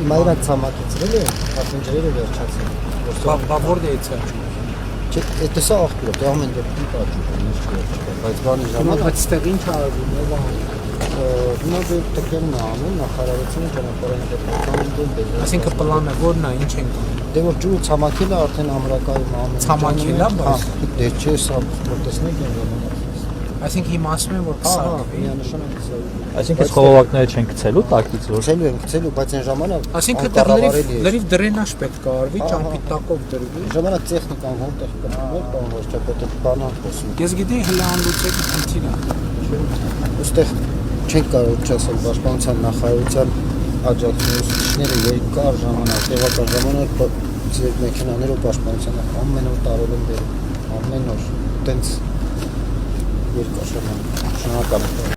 Մայրակ ցամաքեցրել է, ապնջերը վերջացել։ Բավոր դեիցը։ Դա սա աղբյուր է, դա ամեն դեպքում պատճառ է, բայց բանի ժամանակ Բայց ստեղ ինչ արվում է բան։ Հիմա դե տկերն է անում, նախարարությունը ճանապարհային դեպքում դե։ Այսինքն պլանը որն է, ինչ են անում։ Դե որ ջուրը ցամաքելը արդեն ամրակայում ամեն։ Ցամաքելա, բայց դե չէ, սա որ տեսնեք են ժամանակ։ Այսինքն հիմա ասում են որ կսարվի։ Միանշանակ կսարվի։ Այսինքն խողովակները չեն գցելու տակից որ։ Գցելու են, գցելու, բայց այն ժամանակ Այսինքն դեռ լրիվ դրենաժ պետք է արվի, ճամփի տակով դրվի։ Ժամանակ տեխնիկան որտեղ կգտնվի, բան ոչ չէ, պետք է բանան խոսում։ Ես գիտեի հələ անլուծելի խնդիր է։ Ոստեղ չենք կարող չասել պաշտպանության նախարարության աջակցությունները երկար ժամանակ, տեղական ժամանակ մեքենաներով պաշտպանության ամեն օր տարել են բերում, ամեն օր, տենց երկար ժամանակ, շնորհակալ եմ։